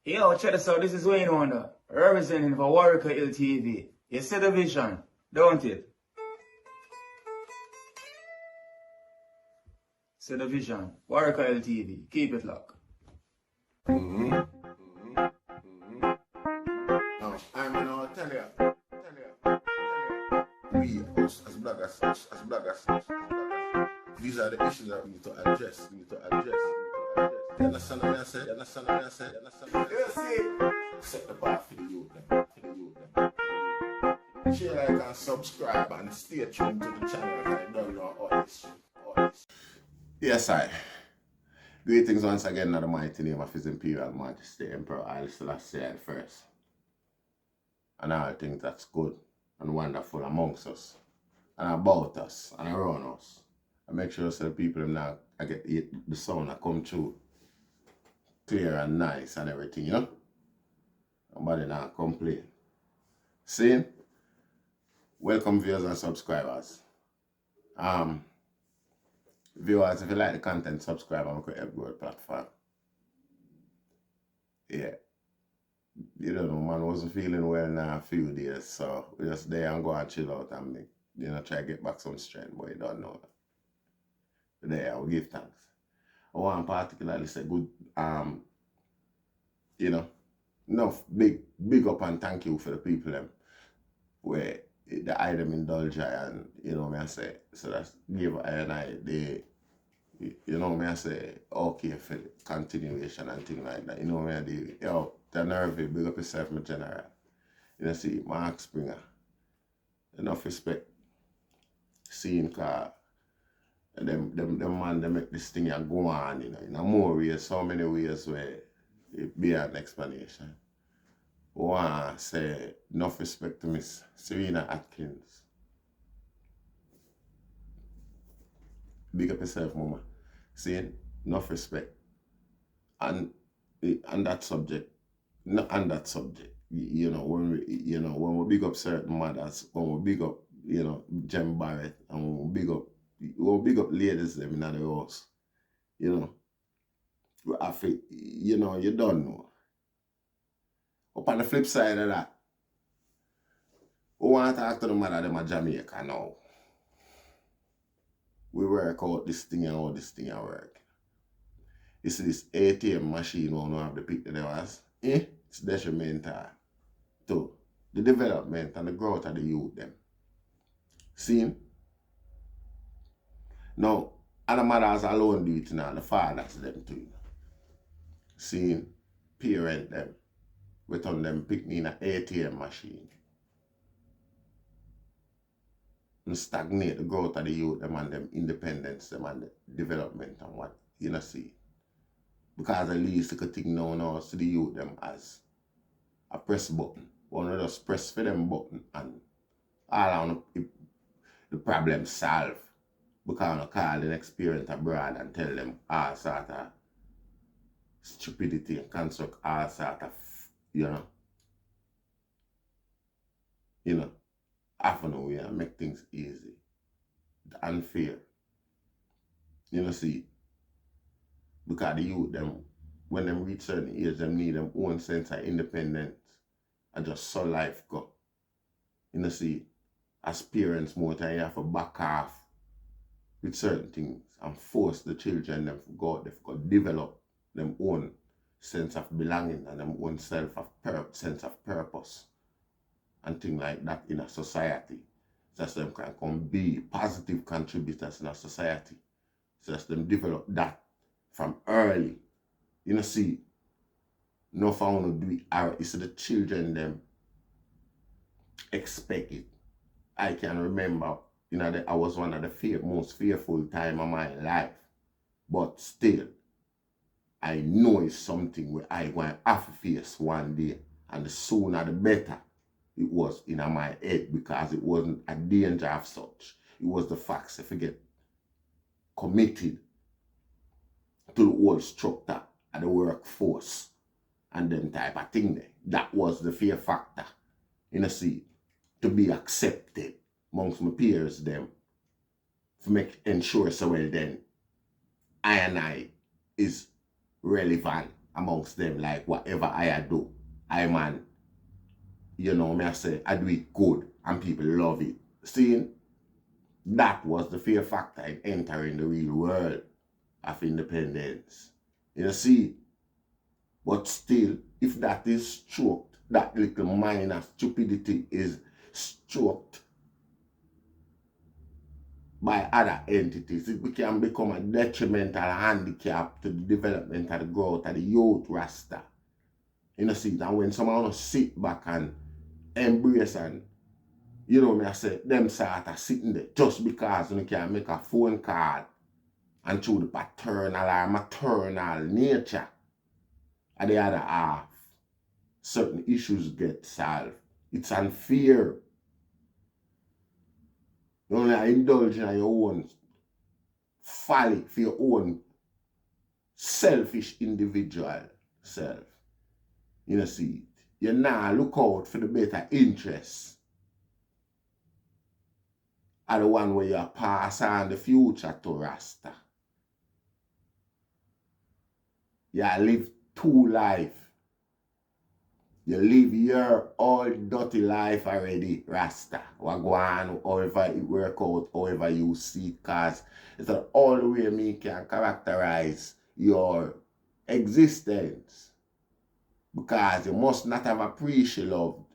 Yo, check this out. This is Wayne Wonder, representing for Warwick LTV. You see the vision, don't it? See the vision. Warwick LTV. Keep it locked. No, I'm gonna tell you. We, us as bloggers, these are the issues that we need to address. You understand what I say? You see? Set the bar for the youth. Share, like, and subscribe and stay tuned to the channel. I don't know all this. Yes, I. Greetings once again in the mighty name of His Imperial Majesty Emperor Haile Selassie I first. And all things that's good and wonderful amongst us and about us and around us. And make sure so the people now I get the sound that come through clear and nice and everything, you know? Nobody now complain. See? Welcome viewers and subscribers. Viewers, if you like the content, subscribe and create a good platform. Yeah. You don't know, man, wasn't feeling well now a few days, so we just there and go and chill out and make, try to get back some strength, but you don't know. But there, I will give thanks. I want to particularly say good, enough big up and thank you for the people where the item indulge and me I say, so that's give the me I say okay for the continuation and things like that. Me I do, the nervy, big up yourself, my general. See, Mark Springer. Enough respect. Seeing car them man they make this thing go on, in more ways, so many ways where it be an explanation. I want to say enough respect to Miss Serena Atkins. Big up yourself, mama. Saying enough respect. And that subject, not on that subject. When we big up certain mothers, when we big up, Jem Barrett, and when we big up ladies them in the house, we have to, you don't know. Up on the flip side of that, we want to talk to the mother them at Jamaica now. We work out this thing and how this thing work. You see this ATM machine we don't have to pick the devils, it's detrimental to the development and the growth of the youth them. See? Now, and the mothers alone do it now, the fathers them too. See? Parent them. We turn them pick me in an ATM machine. And stagnate the growth of the youth them and them independence them and the development and what see. Because at least you could think now see the youth them as a press button. One of just press for them button and all on the problem solved. Because I call the experience abroad and tell them all sort of stupidity and construct all sort of half an way and make things easy. It's unfair. See. Because the youth them, when them reach certain age, them need them own sense of independence and just so life go. See. As parents more time you have to back off with certain things and force the children them to go out, they've got to develop them own sense of belonging and them own sense of purpose and things like that in a society. So that them can come be positive contributors in a society. So that them develop that from early. See, no found to do it. You see the children them expect it. I can remember, I was one of the most fearful time of my life. But still, I know it's something where I going to have to face one day. And the sooner the better it was in my head because it wasn't a danger of such. It was the facts if you get committed to the whole structure of the workforce and them type of thing there. That was the fear factor. See, to be accepted amongst my peers them to ensure so well then I is relevant amongst them, like whatever I do, I man, you know, me I say, I do it good and people love it. Seeing, that was the fear factor in entering the real world of independence. You see, but still, if that is stroked, that little minor stupidity is stroked by other entities, it can become a detrimental handicap to the development of the growth of the youth Rasta. You know, see, and when someone sit back and embrace and, you know, me I say, them sort of sitting there just because you can make a phone call and through the paternal or maternal nature of the other half, certain issues get solved. It's unfair. You only indulge in your own folly for your own selfish individual self. You know, see it. You now look out for the better interests of the one where you pass on the future to Rasta. You live two life. You live your old dirty life already, Rasta. Wagwan, however it work out, however you see it, cause it's the only way me can characterize your existence. Because you must not have appreciated loved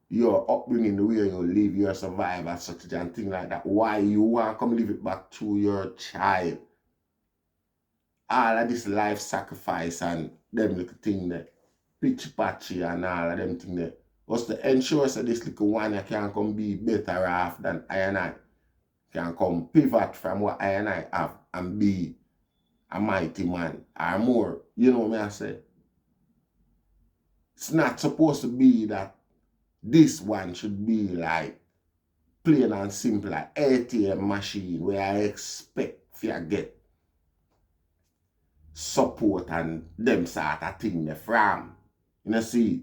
your upbringing, the way you live, your survival, such and thing like that. Why you want to come live it back to your child? All of this life sacrifice and them little thing there, pitch patchy and all of them thing there, was to ensure that this little one can come be better off than I and I. Can come pivot from what I and I have and be a mighty man or more. You know what I say? It's not supposed to be that this one should be like plain and simple like ATM machine where I expect to get support and them sort of thing there from. You know, see,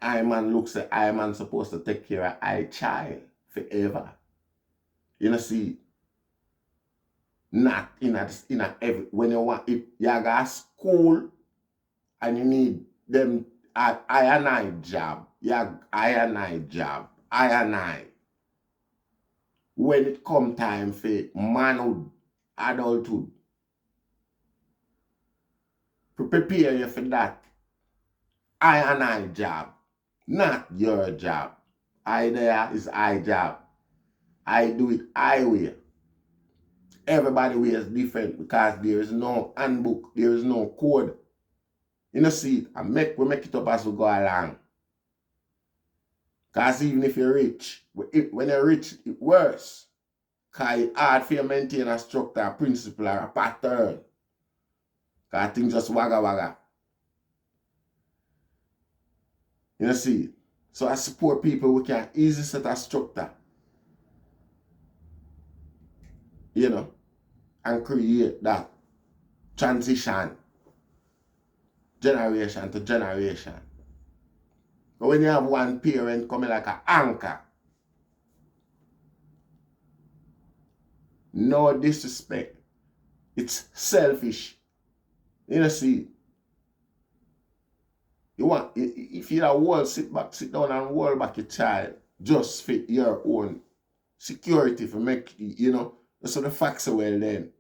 I man looks at I man supposed to take care of I child forever. You know, see, not in a every when you want it, you got school and you need them I and I job. Yeah, I and I job. I and I. When it come time for manhood, adulthood, prepare you for that I and I job, not your job. I there is I job. I do it I way. Everybody way is different because there is no handbook, there is no code. You know, see it, and we make it up as we go along. Because even if you're rich, when you're rich, it's worse. Because it's hard for you to maintain a structure, a principle, or a pattern. Because things just wagga wagga. You know, see? So I support people who can easily set a structure. You know, and create that transition, generation to generation. But when you have one parent coming like an anchor, no disrespect, it's selfish. You know, see, you want, if you have wall, sit down and wall back your child, just fit your own security for make, you know, so the facts are well then.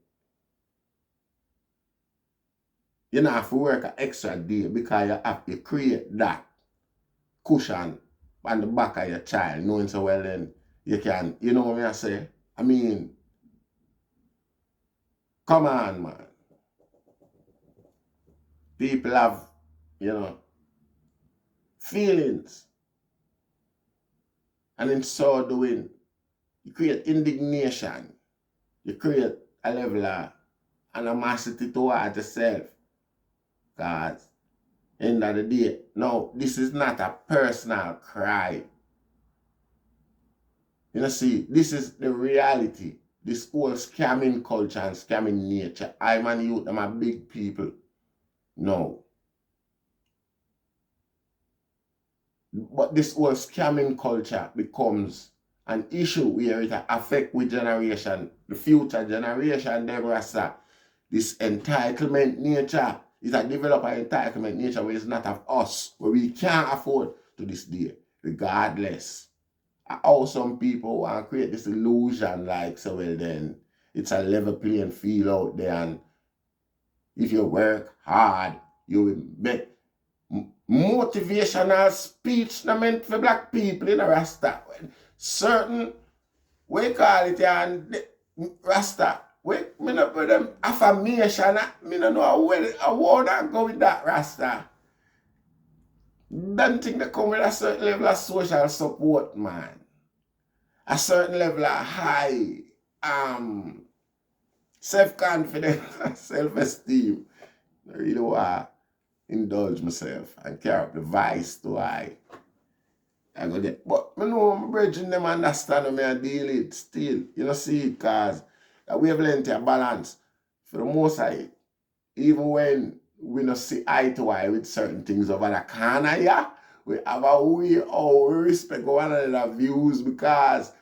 You don't have to work an extra day because you have to create that cushion on the back of your child, knowing so well then you can, you know what I say? I mean, come on, man. People have, you know, feelings. And in so doing, you create indignation. You create a level of animosity towards yourself. Because end of the day, no, this is not a personal cry. You know, see, this is the reality. This whole scamming culture and scamming nature. I man youth, them are big people. No. But this whole scamming culture becomes an issue where it affects with generation, the future generation, them rasta. this entitlement nature. It's a develop an entitlement nature where it's not of us, where we can't afford to this day, regardless. How some people want to create this illusion like, so well then, it's a level playing field out there, and if you work hard, you will make motivational speech not meant for black people in a Rasta. Certain, we call it and Rasta. Me not put them affirmation. Me not know how word I go with that Rasta. Don't think they come with a certain level of social support, man. A certain level of high self-confidence, self-esteem. I really want to indulge myself and carry up the vice to I go get. But I know my brethren them understand me and deal it still. You know, see it, cause that wavelength of balance for the most side. Even when we don't see eye to eye with certain things over the corner, yeah, we have a way how we respect one another's views, because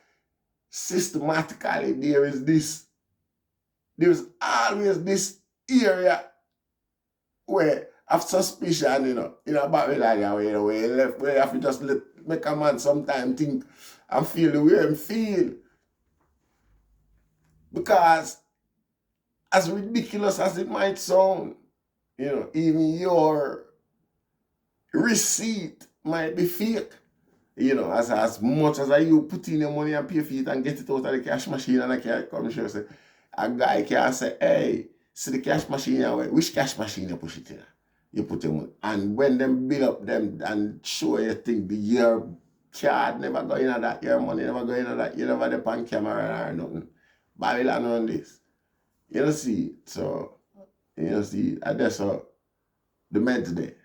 systematically there's always this area where of suspicion, in a Babylon, where you have to just make a man sometimes think and feel the way he feel. Because as ridiculous as it might sound, even your receipt might be fake. As much as you put in your money and pay for it and get it out of the cash machine, and I can't come sure say, a guy can say, hey, see the cash machine, which cash machine you push it in? You put your money. And when them build up them and show you think your card never go into that, your money never go into that, you never depend on camera or nothing. Babylon on this. You know, see, so, and that's the meds there.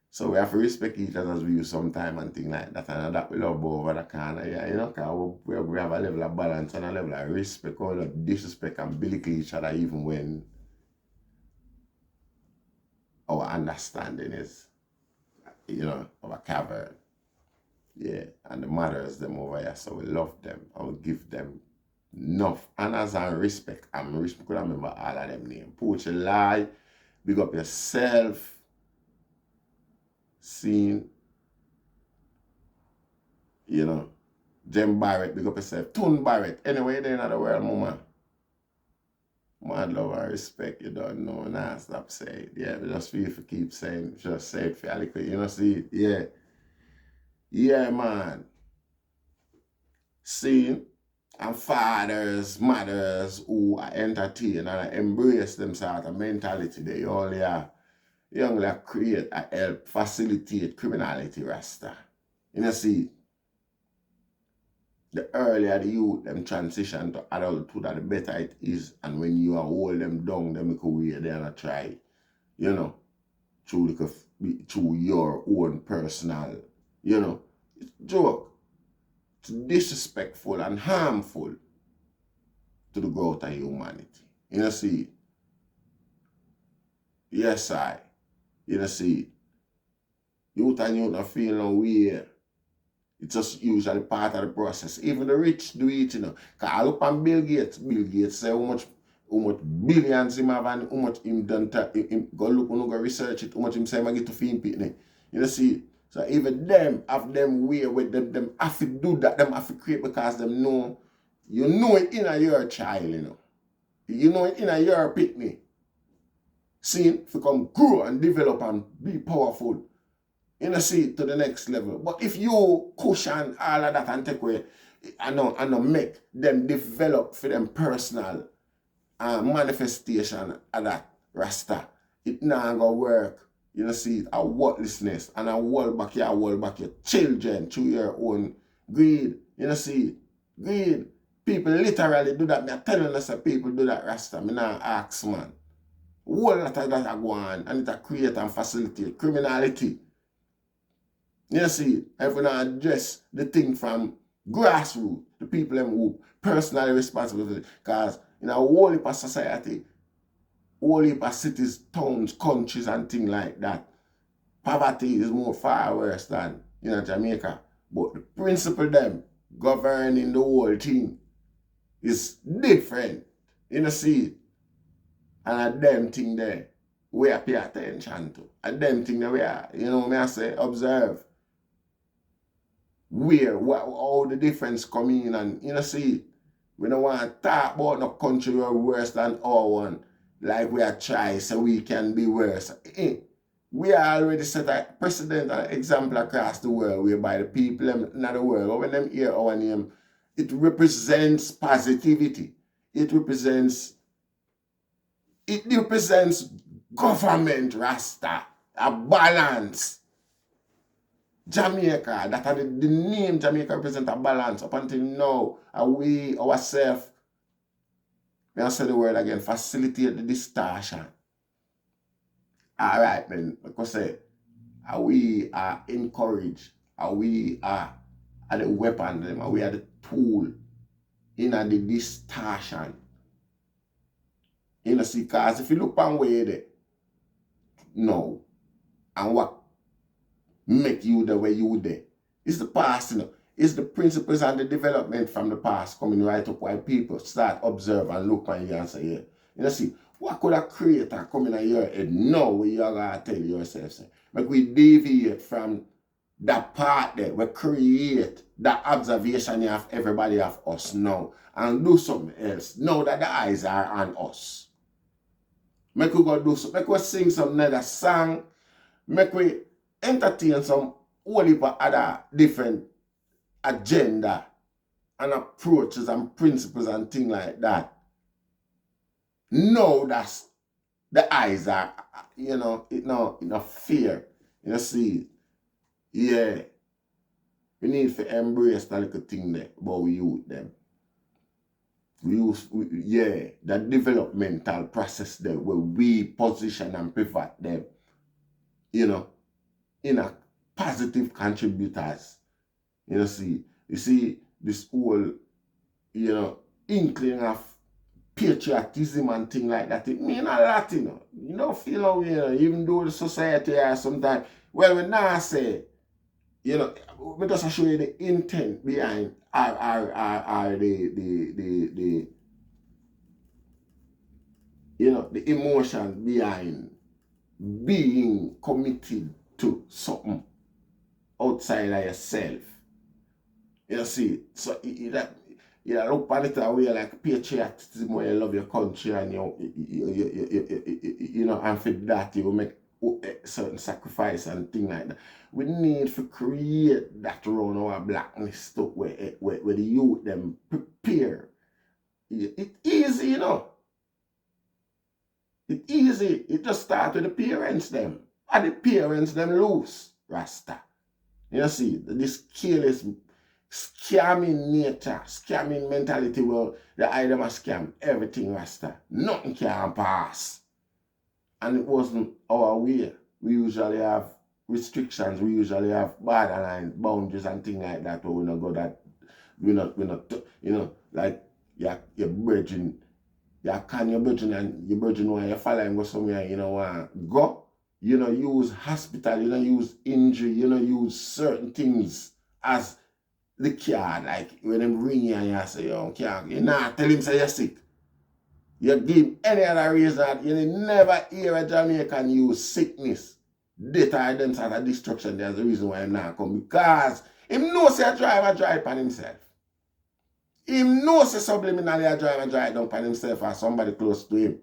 So we have to respect each other's views sometime and things like that, and that we love over the corner, because we have a level of balance and a level of respect, all of disrespect and belittle each other, even when our understanding is, of a cavern. Yeah, and the mothers them over here, so we love them and we give them enough honors and respect. I could remember all of them names. Poach lie, big up yourself. Scene, Jem Barrett, big up yourself. Toon Barrett, anyway, they're in the world, mama. Mad love and respect, you don't know, nah, stop saying. Yeah, but just feel if you keep saying, just say it fairly quick, see, yeah. Yeah, man. See, and fathers, mothers who are entertained and embrace them sort of mentality, they only are youngly create and help facilitate criminality, Rasta. See, the earlier the youth them transition to adulthood, the better it is. And when you are hold them down, them make a way they are try, through your own personal, it's joke. It's disrespectful and harmful to the growth of humanity. See, yes, see, youth and youth not feel no way. It's just usually part of the process. Even the rich do it, Cause I look on Bill Gates say how much billions him have and how much him done. Go look and go research it, how much him say him get to feed people. See, so even them have them way with them have to do that, them have to create, because them know, it in your child, You know it in your picnic. See, if you come grow and develop and be powerful, see, to the next level. But if you cushion all of that and take away, and make them develop for them personal manifestation of that Rasta, it not gonna work. See, a worthlessness, and a hold back your children through your own greed. See, greed. People literally do that. I'm telling us that people do that, Rasta. Me not ask, man. Whole lot of that go on, and it create and facilitate criminality. See, if we not address the thing from grassroots, the people who personally responsible for it, because in a whole heap of society, whole heap of cities, towns, countries, and things like that, poverty is more far worse than Jamaica. But the principle them governing the whole thing is different. See, And a them thing there, we are pay attention to. A them thing that we are, you know, me I say, observe. How the difference come in, and you know, see, we don't want to talk about no country who are worse than our one. Like we are trying so we can be worse. We are already set a precedent and example across the world whereby the people in the world, when them hear our name, it represents positivity. It represents government Rasta, a balance. Jamaica, that are the name Jamaica represent a balance up until now. We ourselves, may I say the word again, facilitate the distortion. Alright, man, because we are encouraged, we are the weapon, we are the tool in the distortion. You know, see, because if you look on way there, no, and what make you the way you there, it's the past, you know, it's the principles and the development from the past coming right up while people start observe and look on you and say, yeah, you know, see, what could a creator come in your head now where you're going to tell yourself, say, like we deviate from that part there, we create that observation you have everybody of us now and do something else now that the eyes are on us. Make we go do something, make we sing some another song, make we entertain some whole heap of other different agenda and approaches and principles and things like that. No, that's the eyes are, you know, it no fear. You know, see, yeah, we need to embrace that little thing there about we youth them. That developmental process there where we position and pivot them, you know, in a positive contributors. You see this whole, you know, inkling of patriotism and thing like that, it mean a lot, you know. You don't feel how, you know, even though the society are sometimes, well, we now say, you know, we just show you the intent behind the you know, the emotion behind being committed to something outside of yourself. You know, see, so you look at it away like patriotism where you love your country and you know, and for that you will make certain sacrifice and things like that. We need to create that around our blackness stuff where the youth them prepare. It's easy, you know. It's easy. It just starts with the parents them. And the parents them loose, Rasta. You see, this careless scamming nature, scamming mentality where the item a scam everything, Rasta. Nothing can pass. And it wasn't our way. We usually have restrictions, we usually have borderlines, boundaries and things like that, where we not go that we're not you know, like your virgin, your virgin and your virgin when you follow and go somewhere, you know, go. You know, use hospital, you know, use injury, you know, use certain things as the card. Like when them ring you and you say, yo, can't, you not tell him say you're sick. You give any other reason, you never hear a Jamaican use sickness, death or them sort of destruction. There's the reason why I'm not come. Because him knows a drive on himself. Him knows a subliminally a drive down on himself or somebody close to him.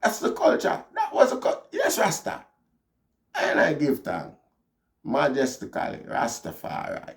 That's the culture. That was the culture. Yes, Rasta. And I give thanks majestically, Rastafari.